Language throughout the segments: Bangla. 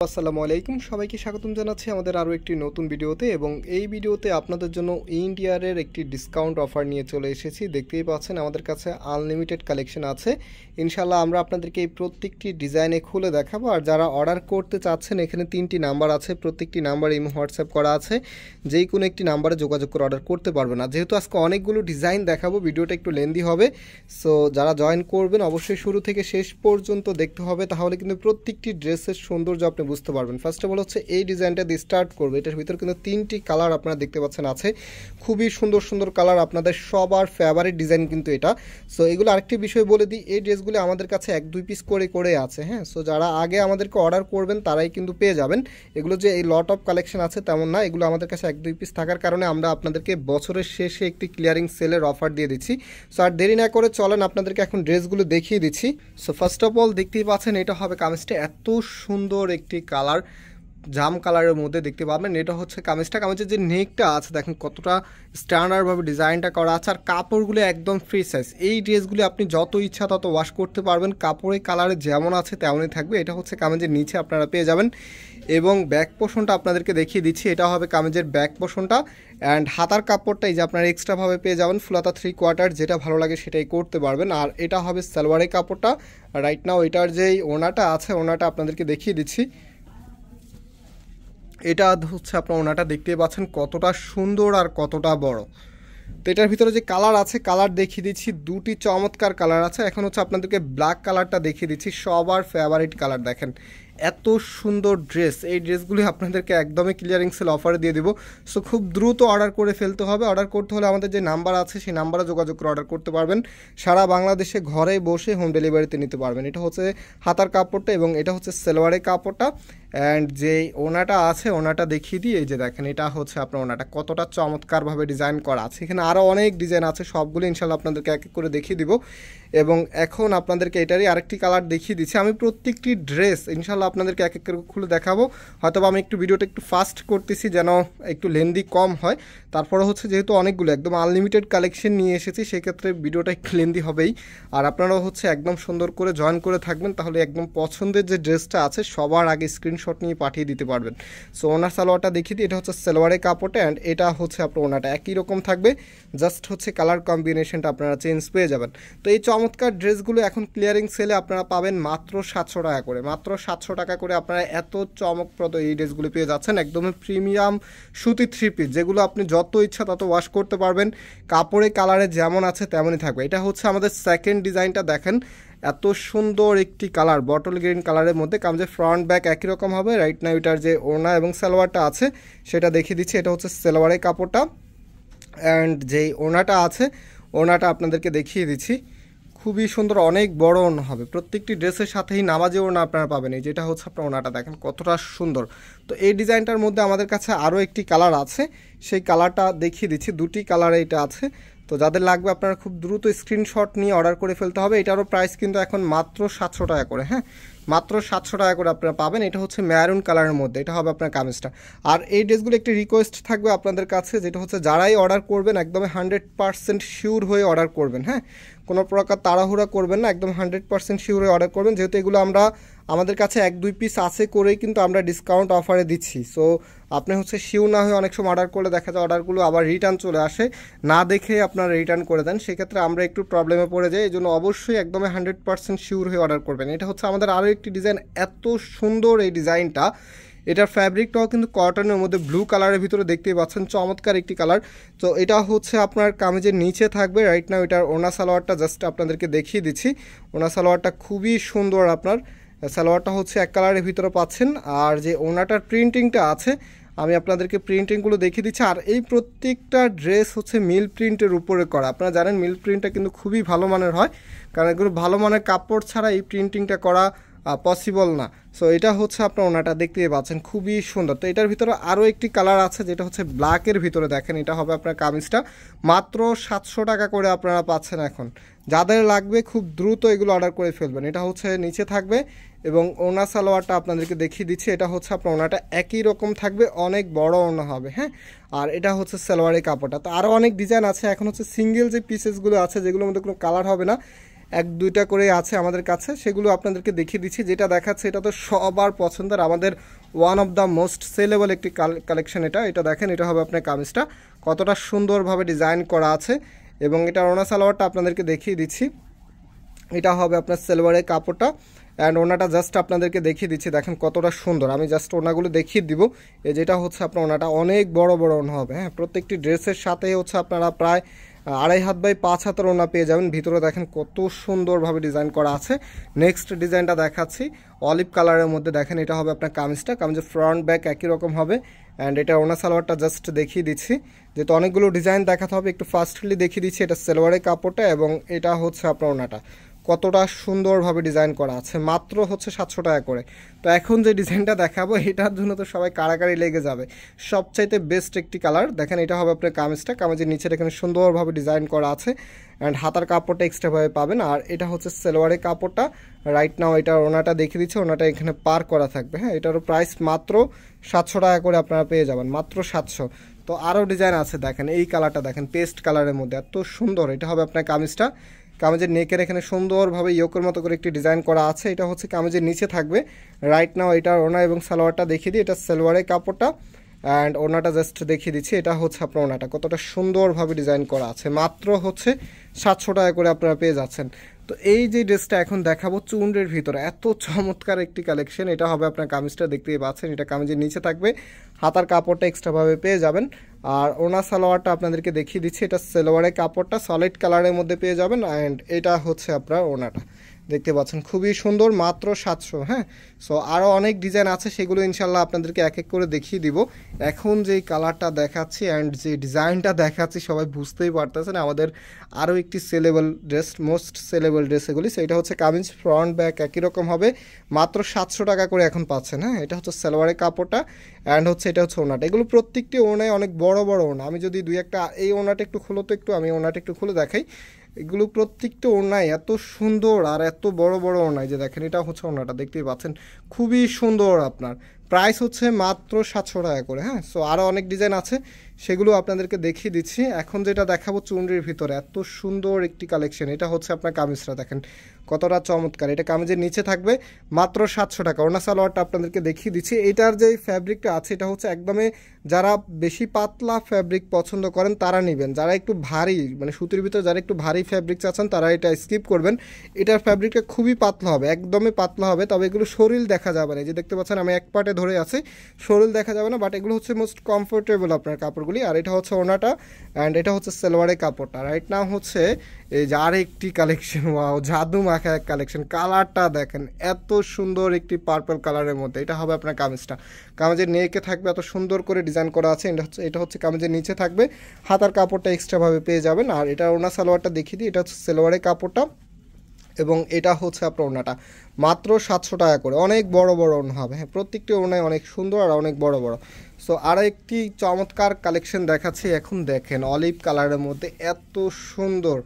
আসসালামু আলাইকুম সবাইকে স্বাগতম জানাচ্ছি আমাদের আরও একটি নতুন ভিডিওতে এবং এই ভিডিওতে আপনাদের জন্য ইন্ডিয়ারের একটি ডিসকাউন্ট অফার নিয়ে চলে এসেছি। দেখতেই পাচ্ছেন আমাদের কাছে আনলিমিটেড কালেকশন আছে। ইনশাল্লাহ আমরা আপনাদেরকে এই প্রত্যেকটি ডিজাইনে খুলে দেখাবো। আর যারা অর্ডার করতে চাচ্ছেন এখানে 3টি নাম্বার আছে, প্রত্যেকটি নাম্বার ইমো হোয়াটসঅ্যাপ করা আছে, যেই কোনো একটি নাম্বারে যোগাযোগ করে অর্ডার করতে পারবেন। না যেহেতু আজকে অনেকগুলো ডিজাইন দেখাবো ভিডিওটা একটু লেন্দি হবে, সো যারা জয়েন করবেন অবশ্যই শুরু থেকে শেষ পর্যন্ত দেখতে হবে, তাহলে কিন্তু প্রত্যেকটি ড্রেসের সৌন্দর্য আপনি বুঝতে পারবেন। ফার্স্ট অফ অল হচ্ছে এই ডিজাইনটা দিয়ে স্টার্ট করবে। এটার ভিতরে কিন্তু 3টি কালার আপনারা দেখতে পাচ্ছেন আছে, খুবই সুন্দর সুন্দর কালার, আপনাদের সবার ফেভারিট ডিজাইন কিন্তু এটা। সো এগুলো আরেকটি বিষয় বলে দিই, এই ড্রেসগুলো আমাদের কাছে 1-2 পিস করে আছে, হ্যাঁ। সো যারা আগে আমাদেরকে অর্ডার করবেন তারাই কিন্তু পেয়ে যাবেন। এগুলো যে এই লট অফ কালেকশন আছে তেমন না, এগুলো আমাদের কাছে 1-2 পিস থাকার কারণে আমরা আপনাদেরকে বছরের শেষে একটি ক্লিয়ারিং সেলের অফার দিয়ে দিচ্ছি। সো আর দেরি না করে চলেন আপনাদেরকে এখন ড্রেসগুলো দেখিয়ে দিচ্ছি। সো ফার্স্ট অফ অল দেখতেই পাচ্ছেন এটা হবে কামিজটা, এত সুন্দর একটি কালার, জাম কালারের মধ্যে দেখতে পাবেন। এটা হচ্ছে কামিজের যে নেকটা আছে দেখেন কতটা স্ট্যান্ডার্ডভাবে ডিজাইনটা করা আছে, আর কাপড়গুলো একদম ফ্রি সাইজ। এই ড্রেসগুলি আপনি যত ইচ্ছা তত ওয়াশ করতে পারবেন, কাপড়ের কালারে যেমন আছে তেমনই থাকবে। এটা হচ্ছে কামিজের নিচে আপনারা পেয়ে যাবেন এবং ব্যাক পোর্শনটা আপনাদেরকে দেখিয়ে দিচ্ছি। এটা হবে কামিজের ব্যাক পোর্শনটা, অ্যান্ড হাতার কাপড়টা এই যে আপনারা এক্সট্রাভাবে পেয়ে যাবেন ফুলাতা 3/4, যেটা ভালো লাগে সেটাই করতে পারবেন। আর এটা হবে সালোয়ারের কাপড়টা। রাইট নাও এটার যেই ওনাটা আছে ওনাটা আপনাদেরকে দেখিয়ে দিচ্ছি। এটা হচ্ছে আপনার ওনাটা, দেখতেই পাচ্ছেন কতটা সুন্দর আর কতটা বড়। তো এটার ভিতরে যে কালার আছে কালার দেখিয়ে দিচ্ছি, 2টি চমৎকার কালার আছে। এখন হচ্ছে আপনাদেরকে ব্ল্যাক কালারটা দেখিয়ে দিচ্ছি, সবার ফেভারিট কালার। দেখেন এত সুন্দর ড্রেস, এই ড্রেসগুলি আপনাদেরকে একদমই ক্লিয়ারিং সেল অফারে দিয়ে দিব। সো খুব দ্রুত অর্ডার করে ফেলতে হবে। অর্ডার করতে হলে আমাদের যে নাম্বার আছে সেই নাম্বারে যোগাযোগ করে অর্ডার করতে পারবেন। সারা বাংলাদেশে ঘরে বসে হোম ডেলিভারিতে নিতে পারবেন। এটা হচ্ছে হাতার কাপড়টা এবং এটা হচ্ছে সেলোয়ারের কাপড়টা। অ্যান্ড যে ওনাটা আছে ওনাটা দেখিয়ে দিই, এই যে দেখেন এটা হচ্ছে আপনার ওনাটা, কতটা চমৎকারভাবে ডিজাইন করা আছে। এখানে আরও অনেক ডিজাইন আছে, সবগুলো ইনশাল্লাহ আপনাদেরকে এক এক করে দেখিয়ে দিব। এবং এখন আপনাদেরকে এটারই আরেকটি কালার দেখিয়ে দিচ্ছি। আমি প্রত্যেকটি ড্রেস ইনশাল্লাহ আপনাদেরকে এক এক করে খুলে দেখাবো। হয়তো আমি একটু ভিডিওটা একটু ফাস্ট করতেছি যেন একটু লেন্দি কম হয়। তারপরে হচ্ছে যেহেতু অনেকগুলো একদম আনলিমিটেড কালেকশন নিয়ে এসেছি, সেক্ষেত্রে ভিডিওটা একটু লেন্দি হবেই। আর আপনারাও হচ্ছে একদম সুন্দর করে জয়েন করে থাকবেন, তাহলে একদম পছন্দের যে ড্রেসটা আছে সবার আগে স্ক্রিনশট নিয়ে পাঠিয়ে দিতে পারবেন। সো ওনার সালোয়ারটা দেখিয়ে দিই, এটা হচ্ছে সালোয়ারের কাপড়টা, অ্যান্ড এটা হচ্ছে আপনার ওনাটা একই রকম থাকবে, জাস্ট হচ্ছে কালার কম্বিনেশনটা আপনারা চেঞ্জ পেয়ে যাবেন। তো এই চমৎকার ড্রেসগুলো এখন ক্লিয়ারিং সেলে আপনারা পাবেন মাত্র 700 টাকা করে। মাত্র 700 টাকা করে আপনারা এত চমকপ্রদ এই ড্রেসগুলো পেয়ে যাচ্ছেন, একদমই প্রিমিয়াম সুতি 3 পিস, যেগুলো আপনি যত ইচ্ছা তত ওয়াশ করতে পারবেন, কাপড়ে কালারে যেমন আছে তেমনই থাকবে। এটা হচ্ছে আমাদের সেকেন্ড ডিজাইনটা, দেখেন এত সুন্দর একটি কালার, বটল গ্রিন কালারের মধ্যে। কামিজের ফ্রন্ট ব্যাক একই রকম হবে। রাইট নাও এটার যে ওড়না এবং সালোয়ারটা আছে সেটা দেখিয়ে দিচ্ছি। এটা হচ্ছে সালোয়ারের কাপড়টা, অ্যান্ড যেই ওড়নাটা আছে ওড়নাটা আপনাদেরকে দেখিয়ে দিচ্ছি, খুবই সুন্দর, অনেক বড় ওড়না হবে। প্রত্যেকটি ড্রেসের সাথেই নামাজি ওড়না আপনারা পাবেন। এই যেটা হচ্ছে আপনার ওড়নাটা দেখেন কতটা সুন্দর। তো এই ডিজাইনটার মধ্যে আমাদের কাছে আরও একটি কালার আছে, সেই কালারটা দেখিয়ে দিচ্ছি। 2টি কালার এটা আছে। তো যাদের লাগবে আপনারা খুব দ্রুত স্ক্রিনশট নিয়ে অর্ডার করে ফেলতে হবে। এটারও প্রাইস কিন্তু এখন মাত্র 700 টাকা করে, হ্যাঁ, মাত্র 700 টাকা করে আপনারা পাবেন। এটা হচ্ছে ম্যারুন কালারের মধ্যে, এটা হবে আপনার কামিজটা। আর এই ড্রেসগুলো একটি রিকোয়েস্ট থাকবে আপনাদের কাছে, যেটা হচ্ছে যারাই অর্ডার করবেন একদমই 100% শিওর হয়ে অর্ডার করবেন, হ্যাঁ, কোনো প্রকার তাড়াহুড়া করবেন না, একদম 100% শিওর হয়ে অর্ডার করবেন। যেহেতু এগুলো আমরা আমাদের কাছে 1-2 পিস আছে করেই কিন্তু আমরা ডিসকাউন্ট অফারে দিচ্ছি। সো আপনি হচ্ছে শিওর না হয়ে অনেক সময় অর্ডার করলে দেখা যায় অর্ডারগুলো আবার রিটার্ন চলে আসে, না দেখে আপনারা রিটার্ন করে দেন, সেক্ষেত্রে আমরা একটু প্রবলেমে পড়ে যাই। এই জন্য অবশ্যই একদমই 100% শিওর হয়ে অর্ডার করবেন। এটা হচ্ছে আমাদের আরও একটি ডিজাইন, এত সুন্দর এই ডিজাইনটা। এটার ফ্যাব্রিকটাও কিন্তু কটনের মধ্যে ব্লু কালারের ভিতরে দেখতেই পাচ্ছেন, চমৎকার একটি কালার। তো এটা হচ্ছে আপনার কামিজের নিচে থাকবে। রাইট নাও এটার ওনা সালোয়ারটা জাস্ট আপনাদেরকে দেখিয়ে দিচ্ছি। ওনা সালোয়ারটা খুবই সুন্দর, আপনার সালোয়ারটা হচ্ছে এক কালারের ভিতরে পাচ্ছেন। আর যে ওনাটার প্রিন্টিংটা আছে আমি আপনাদেরকে প্রিন্টিংগুলো দেখিয়ে দিচ্ছি। আর এই প্রত্যেকটা ড্রেস হচ্ছে মিল প্রিন্টের উপরে করা। আপনারা জানেন মিল প্রিন্টটা কিন্তু খুবই ভালো মানের হয়, কারণ এগুলো ভালো মানের কাপড় ছাড়া এই প্রিন্টিংটা করা পসিবল না। সো এটা হচ্ছে আপনার ওনাটা দেখতেই পাচ্ছেন, খুবই সুন্দর। তো এটার ভিতরে আরও একটি কালার আছে যেটা হচ্ছে ব্ল্যাকের ভিতরে, দেখেন এটা হবে আপনার কামিজটা, মাত্র 700 টাকা করে আপনারা পাচ্ছেন এখন। যাদের লাগবে খুব দ্রুত এগুলো অর্ডার করে ফেলবেন। এটা হচ্ছে নিচে থাকবে এবং ওনা সালোয়ারটা আপনাদেরকে দেখিয়ে দিচ্ছি। এটা হচ্ছে আপনার ওনাটা একই রকম থাকবে, অনেক বড় ওনা হবে, হ্যাঁ। আর এটা হচ্ছে সালোয়ারের কাপড়টা। তো আরও অনেক ডিজাইন আছে। এখন হচ্ছে সিঙ্গেল যে পিসেসগুলো আছে যেগুলোর মধ্যে কোনো কালার হবে না, এক দুইটা করে আছে আমাদের কাছে, সেগুলো আপনাদেরকে দেখিয়ে দিচ্ছি। যেটা দেখাচ্ছে এটা তো সবার পছন্দের, আমাদের one of the most sellable একটি কালেকশন। এটা দেখেন, এটা হবে আপনার কামিজটা, কতটা সুন্দরভাবে ডিজাইন করা আছে। এবং এটা ওড়না সালোয়ারটা আপনাদেরকে দেখিয়ে দিচ্ছি, এটা হবে আপনার সালোয়ারের কাপড়টা। অ্যান্ড ওনাটা জাস্ট আপনাদেরকে দেখিয়ে দিচ্ছি, দেখেন কতটা সুন্দর। আমি জাস্ট ওনাগুলো দেখিয়ে দিব। যেটা হচ্ছে আপনার ওনাটা অনেক বড় বড় ওনা হবে, হ্যাঁ। প্রত্যেকটি ড্রেসের সাথে হচ্ছে আপনারা প্রায় 2.5 হাত বাই 5 হাতের ওনা পেয়ে যাবেন। ভিতরে দেখেন কত সুন্দরভাবে ডিজাইন করা আছে। নেক্সট ডিজাইনটা দেখাচ্ছি অলিভ কালারের মধ্যে। দেখেন এটা হবে আপনার কামিজটা, কামিজের ফ্রন্ট ব্যাক একই রকম হবে। অ্যান্ড এটা ওনা সালোয়ারটা জাস্ট দেখিয়ে দিচ্ছি, যেহেতু অনেকগুলো ডিজাইন দেখাতে হবে একটু ফাস্টলি দেখিয়ে দিচ্ছি। এটা সালোয়ারের কাপড়টা এবং এটা হচ্ছে আপনার ওনাটা, কতটা সুন্দরভাবে ডিজাইন করা আছে। মাত্র হচ্ছে 700 টাকা করে। তো এখন যে ডিজাইনটা দেখাবো এটার জন্য তো সবাই কাড়াকাড়ি লেগে যাবে। সবচাইতে বেস্ট একটি কালার। দেখেন এটা হবে আপনার কামিজটা, কামিজের নিচের এখানে সুন্দরভাবে ডিজাইন করা আছে। অ্যান্ড হাতার কাপড়টা এক্সট্রাভাবে পাবেন। আর এটা হচ্ছে সালোয়ারের কাপড়টা। রাইট নাও এটা ওনাটা দেখিয়ে দিচ্ছে, ওনাটা এখানে পার করা থাকবে, হ্যাঁ। এটারও প্রাইস মাত্র 700 টাকা করে আপনারা পেয়ে যাবেন, মাত্র 700। তো আরও ডিজাইন আছে, দেখেন এই কালারটা দেখেন, পেস্ট কালারের মধ্যে এত সুন্দর। এটা হবে আপনার কামিজটা, কামিজের নেকের এখানে সুন্দরভাবে ইয়োকের মতো করে একটি ডিজাইন করা আছে। এটা হচ্ছে কামিজের নিচে থাকবে। রাইট নাও এটা ওনা এবং সালোয়ারটা দেখিয়ে দিই, এটা সালোয়ারের কাপড়টা। অ্যান্ড ওনাটা জাস্ট দেখিয়ে দিচ্ছি, এটা হচ্ছে আপনার ওনাটা, কতটা সুন্দরভাবে ডিজাইন করা আছে। মাত্র হচ্ছে 700 টাকা করে আপনারা পেয়ে যাচ্ছেন। তো এই যে ড্রেসটা এখন দেখাবো চুনরের ভিতরে, এত চমৎকার একটি কালেকশন। এটা হবে আপনার কামিজটা, দেখতেই পাচ্ছেন এটা কামিজের নিচে থাকবে, হাতার কাপড়টা এক্সট্রাভাবে পেয়ে যাবেন। আর ওনা সালোয়ারটা আপনাদেরকে দেখিয়ে দিচ্ছি, এটা সালোয়ারের কাপড়টা সলিড কালারের মধ্যে পেয়ে যাবেন। অ্যান্ড এটা হচ্ছে আপনার ওনাটা, দেখতে পাচ্ছেন খুবই সুন্দর, মাত্র 700। হ্যাঁ, সো আরও অনেক ডিজাইন আছে, সেগুলো ইনশাল্লাহ আপনাদেরকে এক এক করে দেখিয়ে দিব। এখন যেই কালারটা দেখাচ্ছি অ্যান্ড যে ডিজাইনটা দেখাচ্ছি সবাই বুঝতেই পারতেছেন আমাদের আরও একটি sellable dress, most sellable dress এগুলি। সেটা হচ্ছে কামিজ ফ্রন্ট ব্যাক একই রকম হবে, মাত্র 700 টাকা করে এখন পাচ্ছেন। হ্যাঁ, এটা হচ্ছে সালোয়ারের কাপড়টা অ্যান্ড হচ্ছে এটা হচ্ছে ওনাটা। এগুলো প্রত্যেকটি ওনায় অনেক বড় বড় ওনা। আমি যদি দুই একটা, এই ওনাটা একটু খুলো তো, আমি ওনাটা একটু খুলে দেখাই। এগুলো প্রত্যেকটা ওড়নায় এত সুন্দর আর এত বড় বড় ওড়নায়, যে দেখেন এটা হচ্ছে ওড়নাটা, দেখতেই পাচ্ছেন খুবই সুন্দর। আপনার প্রাইস হচ্ছে মাত্র 700 টাকা করে। হ্যাঁ, সো আরও অনেক ডিজাইন আছে, সেগুলো আপনাদেরকে দেখিয়ে দিচ্ছি। এখন যেটা দেখাবো চুনরির ভিতরে এত সুন্দর একটি কালেকশন, এটা হচ্ছে আপনার কামিজটা, দেখেন কতটা চমৎকার। এটা কামিজের নিচে থাকবে, মাত্র 700 টাকা। ওড়না সালোয়ারটা আপনাদেরকে দেখিয়ে দিচ্ছি। এটার যে ফ্যাব্রিকটা আছে এটা হচ্ছে একদমই, যারা বেশি পাতলা ফ্যাব্রিক পছন্দ করেন তারা নেবেন। যারা একটু ভারী, মানে সুতির ভিতরে যারা একটু ভারী ফ্যাব্রিক চাচ্ছেন তারা এটা স্কিপ করবেন। এটার ফ্যাব্রিকটা খুবই পাতলা হবে, একদমই পাতলা হবে। তবে এগুলো শরীর দেখা যাবে না, এই যে দেখতে পাচ্ছেন আমি এক পাটে ধরে আছি, শরীর দেখা যাবে না। বাট এগুলো হচ্ছে মোস্ট কমফোর্টেবল আপনার কাপড়গুলি। আর এটা হচ্ছে ওনাটা অ্যান্ড এটা হচ্ছে সালোয়ারের কাপড়টা। রাইট নাও হচ্ছে এই যে আর একটি কালেকশন, ওয়াও জাদু মাখা এক কালেকশন। কালারটা দেখেন এত সুন্দর একটি পার্পল কালারের মধ্যে। এটা হবে আপনার কামিজটা, কামিজের নেকে থাকবে এত সুন্দর করে ডিজাইন করা আছে। এটা হচ্ছে কামিজের নিচে থাকবে, হাতার কাপড়টা এক্সট্রাভাবে পেয়ে যাবেন। আর এটা ওনা সালোয়ারটা দেখিয়ে দিই, এটা হচ্ছে সালোয়ারের কাপড়টা এবং এটা হচ্ছে আপনার ওনাটা, মাত্র 700 টাকা করে। অনেক বড় বড় ওনা হবে, হ্যাঁ, প্রত্যেকটি ওনায় অনেক সুন্দর আর অনেক বড় বড়। সো আরও একটি চমৎকার কালেকশন দেখাচ্ছি। এখন দেখেন অলিভ কালারের মধ্যে এত সুন্দর।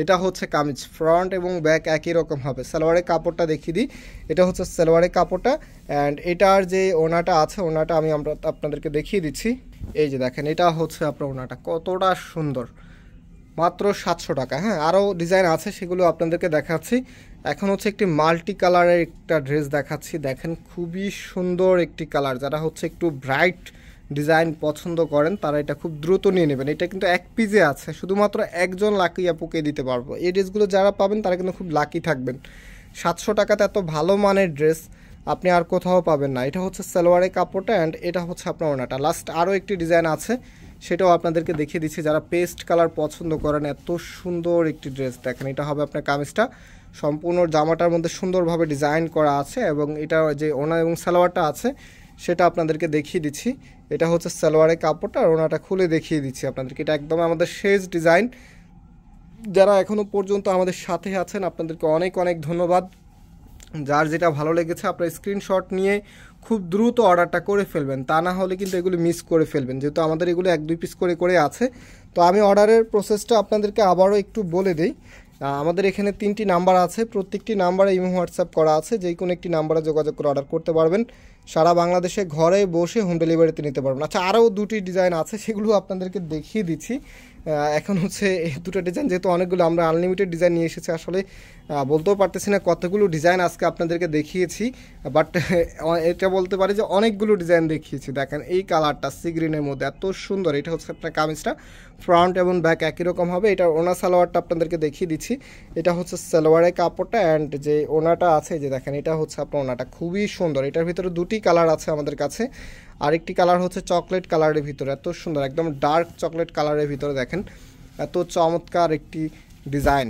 এটা হচ্ছে কামিজ, ফ্রন্ট এবং ব্যাক একই রকম হবে। সালোয়ারের কাপড়টা দেখিয়ে দিই, এটা হচ্ছে সালোয়ারের কাপড়টা অ্যান্ড এটার যে ওনাটা আছে, ওনাটা আমি আপনাদেরকে দেখিয়ে দিচ্ছি। এই যে দেখেন এটা হচ্ছে আপনার ওনাটা, কতটা সুন্দর, মাত্র 700 টাকা। হ্যাঁ, আরও ডিজাইন আছে, সেগুলো আপনাদেরকে দেখাচ্ছি। এখন হচ্ছে একটি মাল্টি কালারের একটা ড্রেস দেখাচ্ছি। দেখেন খুবই সুন্দর একটি কালার। যারা হচ্ছে একটু ব্রাইট ডিজাইন পছন্দ করেন তারা এটা খুব দ্রুত নিয়ে নেবেন। এটা কিন্তু এক পিজে আছে, শুধুমাত্র একজন লাকি আপুকে দিতে পারবো। এই ড্রেসগুলো যারা পাবেন তারা কিন্তু খুব লাকি থাকবেন। 700 টাকাতে এত ভালো মানের ড্রেস আপনি আর কোথাও পাবেন না। এটা হচ্ছে সালোয়ারের কাপড়টা অ্যান্ড এটা হচ্ছে আপনার ওনাটা। লাস্ট আরও একটি ডিজাইন আছে, সেটাও আপনাদেরকে দেখিয়ে দিচ্ছি। যারা পেস্ট কালার পছন্দ করেন, এত সুন্দর একটি ড্রেস দেখেন। এটা হবে আপনার কামিজটা, সম্পূর্ণ জামাটার মধ্যে সুন্দরভাবে ডিজাইন করা আছে এবং এটা যে ওনা এবং সালোয়ারটা আছে সেটা আপনাদেরকে দেখিয়ে দিচ্ছি। এটা হচ্ছে সালোয়ারের কাপড়টা আর ওনাটা খুলে দেখিয়ে দিচ্ছি আপনাদেরকে। এটা একদম আমাদের শেষ ডিজাইন। যারা এখনও পর্যন্ত আমাদের সাথে আছেন আপনাদেরকে অনেক অনেক ধন্যবাদ। যার যেটা ভালো লেগেছে আপনার স্ক্রিনশট নিয়ে খুব দ্রুত অর্ডারটা করে ফেলবেন, তা না হলে কিন্তু এগুলো মিস করে ফেলবেন, যেহেতু আমাদের এগুলো 1-2 পিস করে করে আছে। তো আমি অর্ডারের প্রসেসটা আপনাদেরকে আবারও একটু বলে দিই। আমাদের এখানে 3টি নাম্বার আছে, প্রত্যেকটি নাম্বারে ইমো হোয়াটসঅ্যাপ করা আছে, যেই কোনো একটি নাম্বারে যোগাযোগ করে অর্ডার করতে পারবেন। সারা বাংলাদেশে ঘরে বসে হোম ডেলিভারিতে নিতে পারবেন। আচ্ছা, আরও দুটি ডিজাইন আছে, সেগুলো আপনাদেরকে দেখিয়ে দিচ্ছি। এখন হচ্ছে এই দুটো ডিজাইন, যেহেতু অনেকগুলো আমরা আনলিমিটেড ডিজাইন নিয়ে এসেছি, আসলে বলতেও পারতেছি না কতগুলো ডিজাইন আজকে আপনাদেরকে দেখিয়েছি, বাট এটা বলতে পারি যে অনেকগুলো ডিজাইন দেখিয়েছি। দেখেন এই কালারটা সি গ্রিনের মধ্যে এত সুন্দর, এটা হচ্ছে আপনার কামিজটা, ফ্রন্ট এবং ব্যাক একই রকম হবে। এটা ওনা সালোয়ারটা আপনাদেরকে দেখিয়ে দিচ্ছি, এটা হচ্ছে সালোয়ারের কাপড়টা, অ্যান্ড যে ওনাটা আছে যে দেখেন এটা হচ্ছে আপনার ওনাটা খুবই সুন্দর। এটার ভিতরে দুটি কালার আছে আমাদের কাছে, আরেকটি কালার হচ্ছে চকলেট কালারের ভিতরে, এত সুন্দর একদম ডার্ক চকলেট কালারের ভিতরে দেখেন এত চমৎকার একটি ডিজাইন।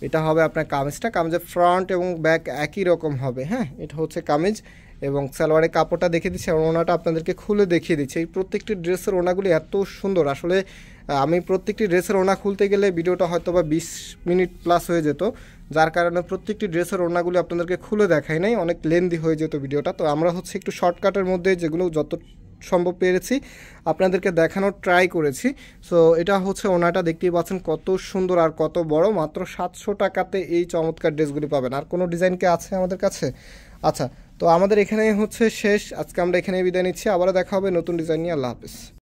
এটা হবে আপনার কামিজটা, কামিজের ফ্রন্ট এবং ব্যাক একই রকম হবে। হ্যাঁ, এটা হচ্ছে কামিজ এবং সালোয়ারের কাপড়টা দেখিয়ে দিচ্ছি, এবং ওনাটা আপনাদেরকে খুলে দেখিয়ে দিচ্ছি। এই প্রত্যেকটি ড্রেসের ওনাগুলি এত সুন্দর, আসলে আমি প্রত্যেকটি ড্রেসের ওনা খুলতে গেলে ভিডিওটা হয়তো বা 20 মিনিট প্লাস হয়ে যেত, যার কারণে প্রত্যেকটি ড্রেসের ওনাগুলি আপনাদেরকে খুলে দেখাই নাই, অনেক লেন্দি হয়ে যেত ভিডিওটা। তো আমরা হচ্ছে একটু শর্টকাটের মধ্যে যেগুলো যত সম্ভব পেরেছি আপনাদেরকে দেখানোর ট্রাই করেছি। সো এটা হচ্ছে ওনাটা, দেখতেই পাচ্ছেন কত সুন্দর আর কত বড়, মাত্র 700 টাকাতে এই চমৎকার ড্রেসগুলি পাবেন। আর কোনো ডিজাইন কি আছে আমাদের কাছে? আচ্ছা, তো আমাদের এখানে হচ্ছে শেষ, আজকে আমরা এখানে বিদায় নিচ্ছি, আবারও দেখা হবে নতুন ডিজাইন নিয়ে। আল্লাহ হাফিজ।